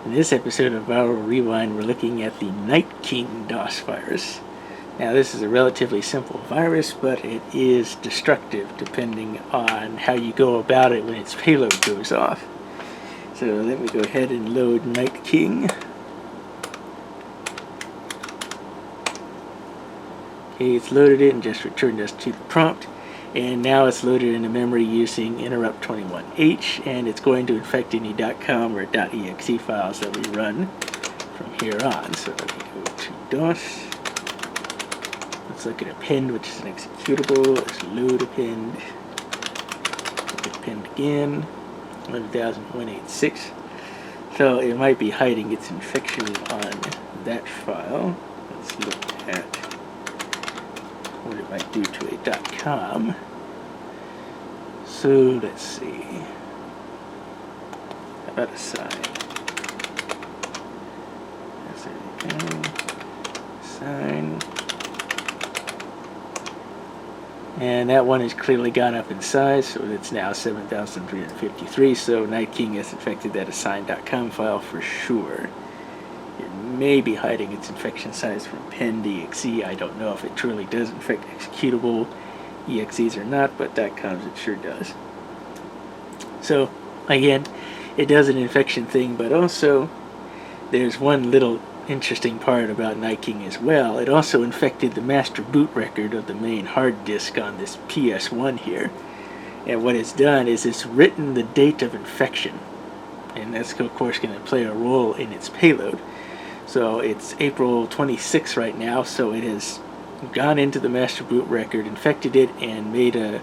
In this episode of Viral Rewind, we're looking at the NightKing DOS virus. Now, this is a relatively simple virus, but it is destructive depending on how you go about it when its payload goes off. So let me go ahead and load NightKing. Okay, it's loaded it and just returned us to the prompt. And now it's loaded into memory using interrupt21h, and it's going to infect any .com or .exe files that we run from here on. So let me go to DOS. Let's look at append, which is an executable. Let's load append. Look at append again. 11,186. So it might be hiding its infection on that file. Let's look at what it might do to a .com. So let's see. How about a sign? That's everything. Sign. And that one has clearly gone up in size, so it's now 7,353. So NightKing has infected that assign.com file for sure. It may be hiding its infection size from pen.exe. I don't know if it truly does infect executable exes or not, but .coms it sure does. So again, it does an infection thing, but also there's one little interesting part about NightKing as well. It also infected the master boot record of the main hard disk on this PS1 here. And what it's done is it's written the date of infection. And that's of course going to play a role in its payload. So it's April 26 right now, so it has gone into the master boot record, infected it, and made a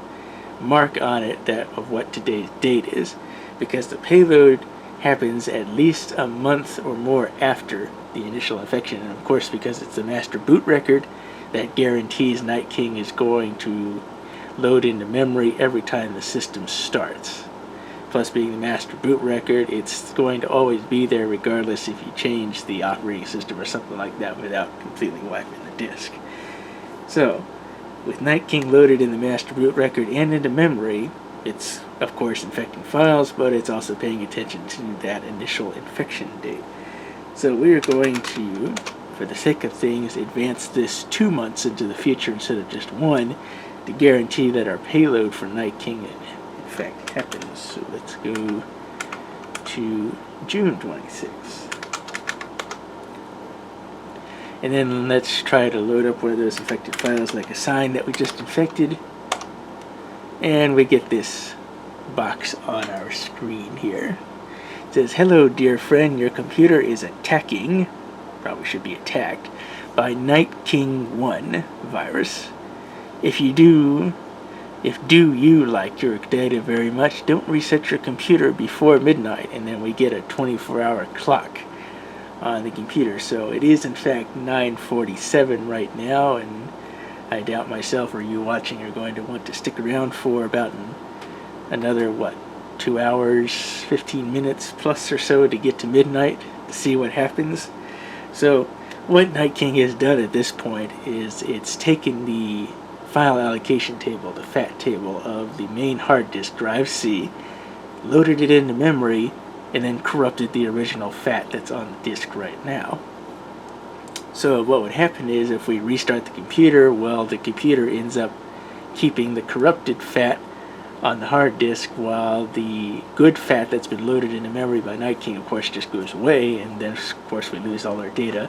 mark on it that of what today's date is. Because the payload happens at least a month or more after the initial infection, and of course because it's the master boot record, that guarantees NightKing is going to load into memory every time the system starts. Plus, being the master boot record, it's going to always be there regardless if you change the operating system or something like that without completely wiping the disk. So with NightKing loaded in the master boot record and into memory, it's of course infecting files, but it's also paying attention to that initial infection date. So we're going to, for the sake of things, advance this 2 months into the future instead of just one, to guarantee that our payload for NightKing in fact happens. So let's go to June 26th. And then let's try to load up one of those infected files like assign that we just infected. And we get this box on our screen here. It says, "Hello dear friend, your computer is attacking," probably should be attacked, "by NightKing 1 virus. If you like your data very much, don't reset your computer before midnight." And then we get a 24-hour clock on the computer. So it is in fact 9:47 right now, and I doubt myself or you watching are going to want to stick around for about another 2 hours, 15 minutes plus or so to get to midnight to see what happens. So what NightKing has done at this point is it's taken the file allocation table, the FAT table of the main hard disk drive C, loaded it into memory, and then corrupted the original FAT that's on the disk right now. So what would happen is if we restart the computer, well, the computer ends up keeping the corrupted FAT on the hard disk, while the good FAT that's been loaded into memory by NightKing, of course, just goes away, and then of course we lose all our data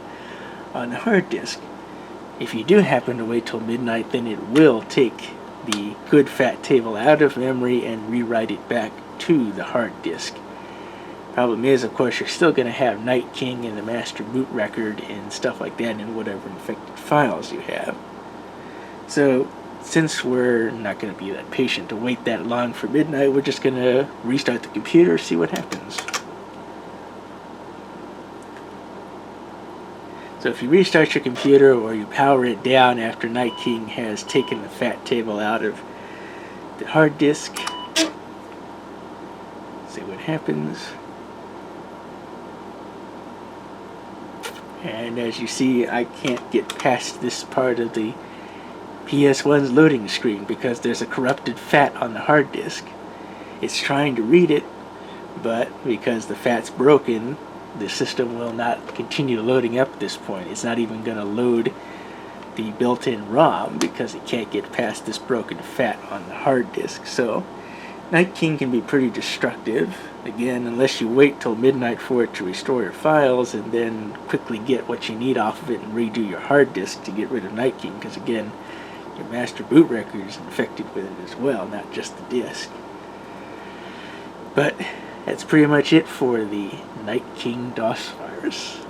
on the hard disk. If you do happen to wait till midnight, then it will take the good FAT table out of memory and rewrite it back to the hard disk. Problem is, of course, you're still going to have NightKing and the master boot record and stuff like that in whatever infected files you have. So since we're not going to be that patient to wait that long for midnight, we're just going to restart the computer, see what happens. So if you restart your computer or you power it down after NightKing has taken the FAT table out of the hard disk, see what happens. And as you see, I can't get past this part of the PS1's loading screen because there's a corrupted FAT on the hard disk. It's trying to read it, but because the FAT's broken, the system will not continue loading up at this point. It's not even going to load the built-in ROM because it can't get past this broken FAT on the hard disk. So NightKing can be pretty destructive. Again, unless you wait till midnight for it to restore your files and then quickly get what you need off of it and redo your hard disk to get rid of NightKing, because again, your master boot record is infected with it as well, not just the disk. But that's pretty much it for the NightKing DOS virus.